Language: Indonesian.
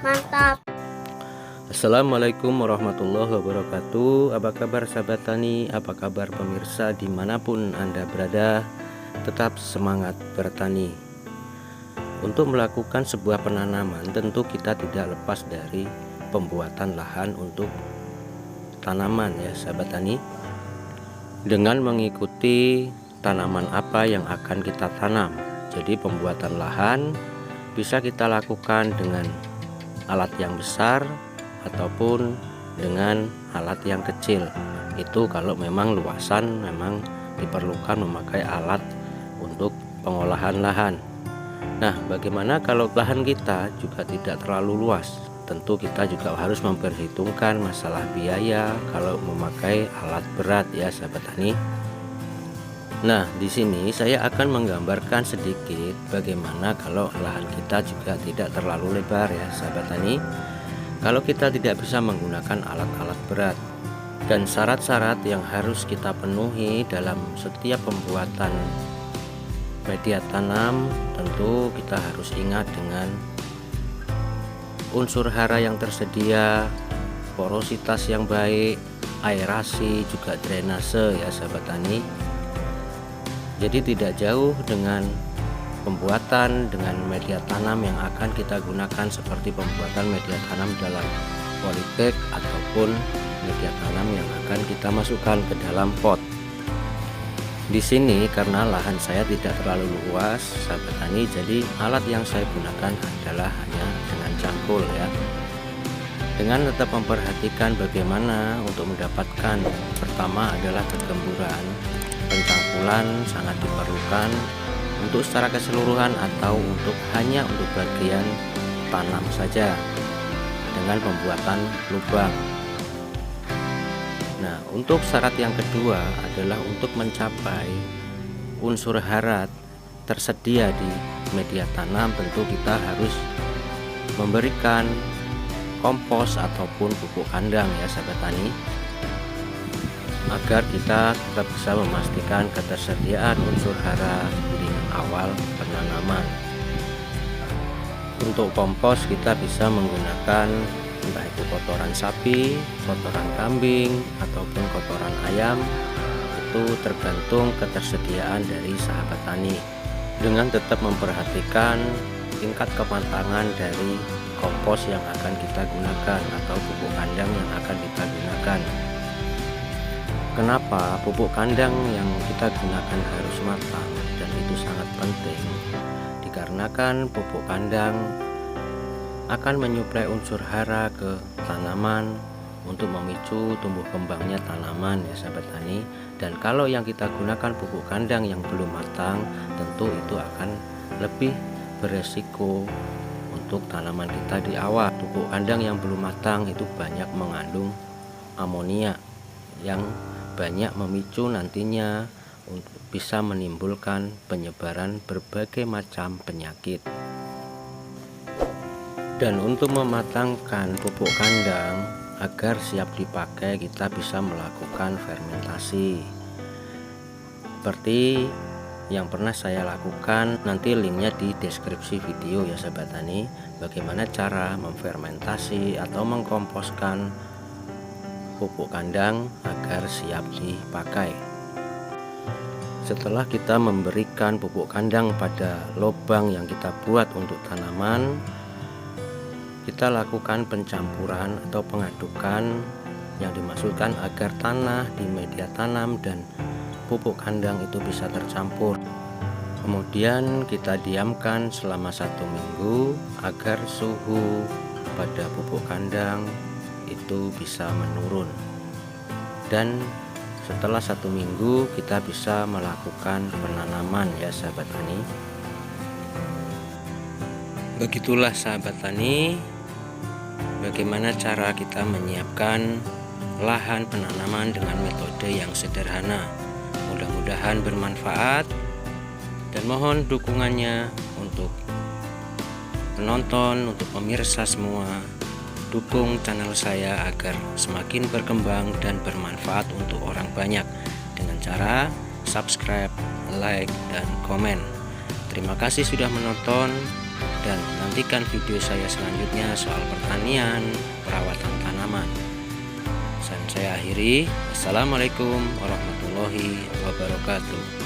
Mantap. Assalamualaikum warahmatullahi wabarakatuh. Apa kabar sahabat tani? Apa kabar pemirsa dimanapun Anda berada? Tetap semangat bertani. Untuk melakukan sebuah penanaman, tentu kita tidak lepas dari pembuatan lahan untuk tanaman ya sahabat tani. Dengan mengikuti tanaman apa yang akan kita tanam. Jadi pembuatan lahan bisa kita lakukan dengan alat yang besar ataupun dengan alat yang kecil. Itu kalau memang luasan memang diperlukan memakai alat untuk pengolahan lahan. Nah, bagaimana kalau lahan kita juga tidak terlalu luas? Tentu kita juga harus memperhitungkan masalah biaya kalau memakai alat berat ya sahabat tani. Nah, di sini saya akan menggambarkan sedikit bagaimana kalau lahan kita juga tidak terlalu lebar ya sahabat tani. Kalau kita tidak bisa menggunakan alat-alat berat dan syarat-syarat yang harus kita penuhi dalam setiap pembuatan media tanam, tentu kita harus ingat dengan unsur hara yang tersedia, porositas yang baik, aerasi, juga drainase ya sahabat tani. Jadi tidak jauh dengan pembuatan dengan media tanam yang akan kita gunakan seperti pembuatan media tanam dalam polybag ataupun media tanam yang akan kita masukkan ke dalam pot. Di sini karena lahan saya tidak terlalu luas sahabat tani, jadi alat yang saya gunakan adalah hanya dengan cangkul ya. Dengan tetap memperhatikan bagaimana untuk mendapatkan, pertama adalah kegemburan. Pencangkulan sangat diperlukan untuk secara keseluruhan atau hanya untuk bagian tanam saja dengan pembuatan lubang. Nah, untuk syarat yang kedua adalah untuk mencapai unsur hara tersedia di media tanam, tentu kita harus memberikan kompos ataupun pupuk kandang ya sahabat tani, agar kita tetap bisa memastikan ketersediaan unsur hara di awal penanaman. Untuk kompos kita bisa menggunakan entah itu kotoran sapi, kotoran kambing, ataupun kotoran ayam. Itu tergantung ketersediaan dari sahabat tani. Dengan tetap memperhatikan tingkat kematangan dari kompos yang akan kita gunakan atau pupuk kandang yang akan kita gunakan. Kenapa pupuk kandang yang kita gunakan harus matang dan itu sangat penting? Dikarenakan pupuk kandang akan menyuplai unsur hara ke tanaman untuk memicu tumbuh kembangnya tanaman ya sahabat tani. Dan kalau yang kita gunakan pupuk kandang yang belum matang, tentu itu akan lebih beresiko untuk tanaman kita di awal. Pupuk kandang yang belum matang itu banyak mengandung amonia yang banyak memicu nantinya untuk bisa menimbulkan penyebaran berbagai macam penyakit. Dan untuk mematangkan pupuk kandang agar siap dipakai, kita bisa melakukan fermentasi seperti yang pernah saya lakukan. Nanti linknya di deskripsi video ya sahabat tani, bagaimana cara memfermentasi atau mengkomposkan pupuk kandang agar siap dipakai. Setelah kita memberikan pupuk kandang pada lubang yang kita buat untuk tanaman, kita lakukan pencampuran atau pengadukan yang dimaksudkan agar tanah di media tanam dan pupuk kandang itu bisa tercampur. Kemudian kita diamkan selama 1 minggu agar suhu pada pupuk kandang itu bisa menurun. Dan setelah 1 minggu kita bisa melakukan penanaman ya sahabat tani. Begitulah sahabat tani, bagaimana cara kita menyiapkan lahan penanaman dengan metode yang sederhana. Mudah-mudahan bermanfaat dan mohon dukungannya untuk penonton, untuk pemirsa semua. Dukung channel saya agar semakin berkembang dan bermanfaat untuk orang banyak dengan cara subscribe, like, dan komen. Terima kasih sudah menonton. dan nantikan video saya selanjutnya soal pertanian, perawatan tanaman. Dan saya akhiri, Assalamualaikum warahmatullahi wabarakatuh.